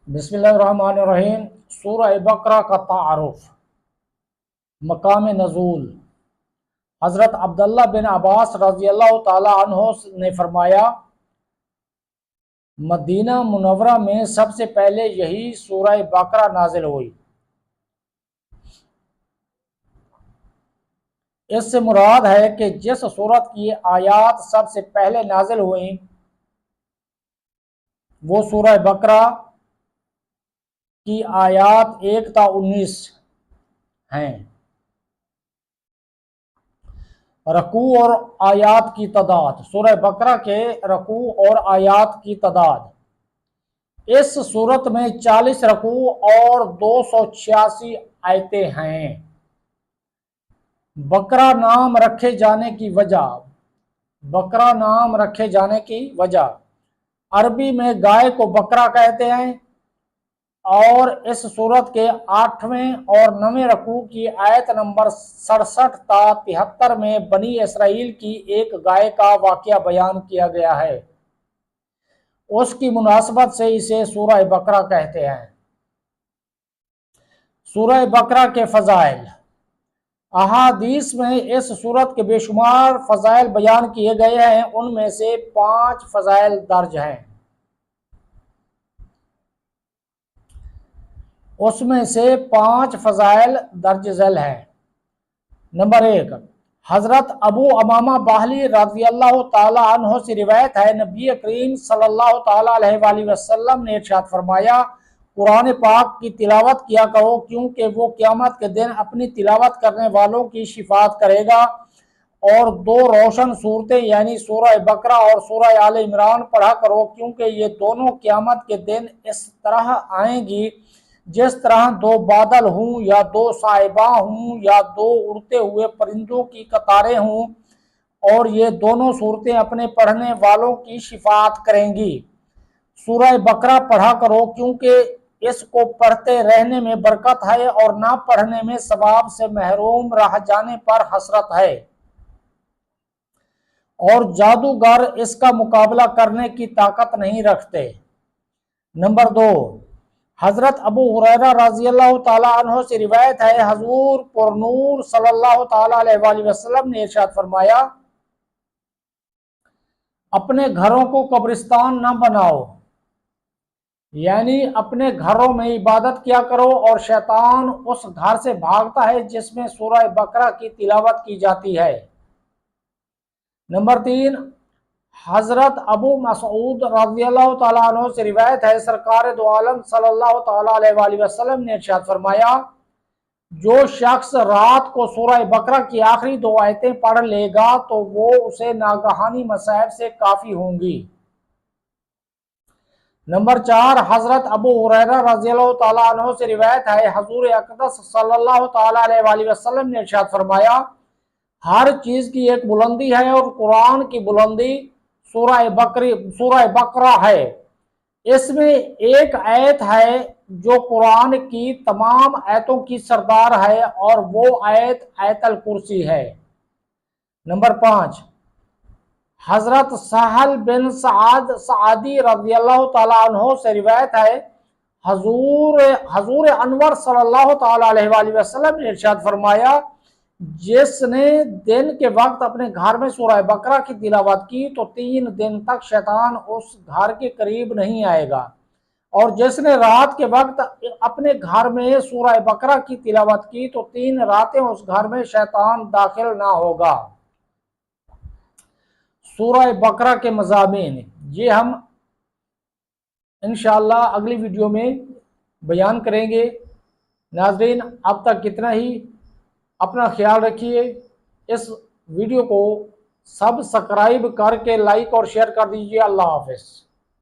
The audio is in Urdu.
بسم اللہ الرحمن الرحیم۔ سورہ بقرہ کا تعارف۔ مقام نزول۔ حضرت عبداللہ بن عباس رضی اللہ تعالی عنہ نے فرمایا، مدینہ منورہ میں سب سے پہلے یہی سورہ بقرہ نازل ہوئی۔ اس سے مراد ہے کہ جس سورت کی آیات سب سے پہلے نازل ہوئیں وہ سورہ بقرہ کی آیات 1 تا 19 ہیں۔ رکوع اور آیات کی تعداد۔ سورہ بقرہ کے رکوع اور آیات کی تعداد۔ اس سورت میں 40 رکوع اور 286 آیتیں ہیں۔ بقرہ نام رکھے جانے کی وجہ۔ بقرہ نام رکھے جانے کی وجہ، عربی میں گائے کو بقرہ کہتے ہیں، اور اس سورت کے 8ویں اور 9ویں رکوع کی آیت نمبر 67 تا 73 میں بنی اسرائیل کی ایک گائے کا واقعہ بیان کیا گیا ہے۔ اس کی مناسبت سے اسے سورہ بقرہ کہتے ہیں۔ سورہ بقرہ کے فضائل۔ احادیث میں اس سورت کے بے شمار فضائل بیان کیے گئے ہیں، ان میں سے 5 فضائل درج ہیں۔ اس میں سے 5 فضائل درج ذیل ہیں۔ نمبر 1، حضرت ابو امامہ باہلی رضی اللہ تعالی عنہ سے روایت ہے، نبی کریم صلی اللہ تعالی علیہ وآلہ وسلم نے ارشاد فرمایا، قرآن پاک کی تلاوت کیا کرو، کیونکہ وہ قیامت کے دن اپنی تلاوت کرنے والوں کی شفاعت کرے گا، اور 2 روشن صورتیں یعنی سورہ بقرہ اور سورہ آل عمران پڑھا کرو، کیونکہ یہ دونوں قیامت کے دن اس طرح آئیں گی جس طرح 2 بادل ہوں، یا 2 صائبہ ہوں، یا 2 اڑتے ہوئے پرندوں کی قطاریں ہوں، اور یہ دونوں صورتیں اپنے پڑھنے والوں کی شفاعت کریں گی۔ سورہ بقرہ پڑھا کرو، کیونکہ اس کو پڑھتے رہنے میں برکت ہے، اور نہ پڑھنے میں ثواب سے محروم رہ جانے پر حسرت ہے، اور جادوگر اس کا مقابلہ کرنے کی طاقت نہیں رکھتے۔ نمبر 2، حضرت ابو ہریرہ رضی اللہ تعالی عنہ سے روایت ہے، حضور پر نور صلی اللہ تعالی علیہ وآلہ وسلم نے ارشاد فرمایا، اپنے گھروں کو قبرستان نہ بناؤ، یعنی اپنے گھروں میں عبادت کیا کرو، اور شیطان اس گھر سے بھاگتا ہے جس میں سورہ بقرہ کی تلاوت کی جاتی ہے۔ نمبر 3، حضرت ابو مسعود رضی اللہ تعالیٰ عنہ سے روایت ہے، سرکار دو عالم صلی اللہ تعالیٰ علیہ وآلہ وسلم نے ارشاد فرمایا، جو شخص رات کو سورہ بقرہ کی آخری 2 آیتیں پڑھ لے گا تو وہ اسے ناگہانی مصائب سے کافی ہوں گی۔ نمبر 4، حضرت ابو ہریرہ رضی اللہ تعالیٰ عنہ سے روایت ہے، حضور اقدس صلی اللہ تعالیٰ علیہ وآلہ وسلم نے ارشاد فرمایا، ہر چیز کی ایک بلندی ہے، اور قرآن کی بلندی سورہ بقرہ ہے۔ اس میں ایک آیت ہے جو قرآن کی تمام آیتوں کی سردار ہے، اور وہ آیت آیت الکرسی ہے۔ نمبر 5، حضرت سہل بن سعدی رضی اللہ تعالیٰ عنہ سے روایت ہے، حضور انور صلی اللہ تعالیٰ علیہ وآلہ وسلم نے ارشاد فرمایا، جس نے دن کے وقت اپنے گھر میں سورہ بقرہ کی تلاوت کی تو 3 دن تک شیطان اس گھر کے قریب نہیں آئے گا، اور جس نے رات کے وقت اپنے گھر میں سورہ بقرہ کی تلاوت کی تو 3 راتیں اس گھر میں شیطان داخل نہ ہوگا۔ سورہ بقرہ کے مضامین یہ ہم انشاءاللہ اگلی ویڈیو میں بیان کریں گے۔ ناظرین، اب تک کتنا ہی، اپنا خیال رکھیے، اس ویڈیو کو سبسکرائب کر کے لائک اور شیئر کر دیجیے۔ اللہ حافظ۔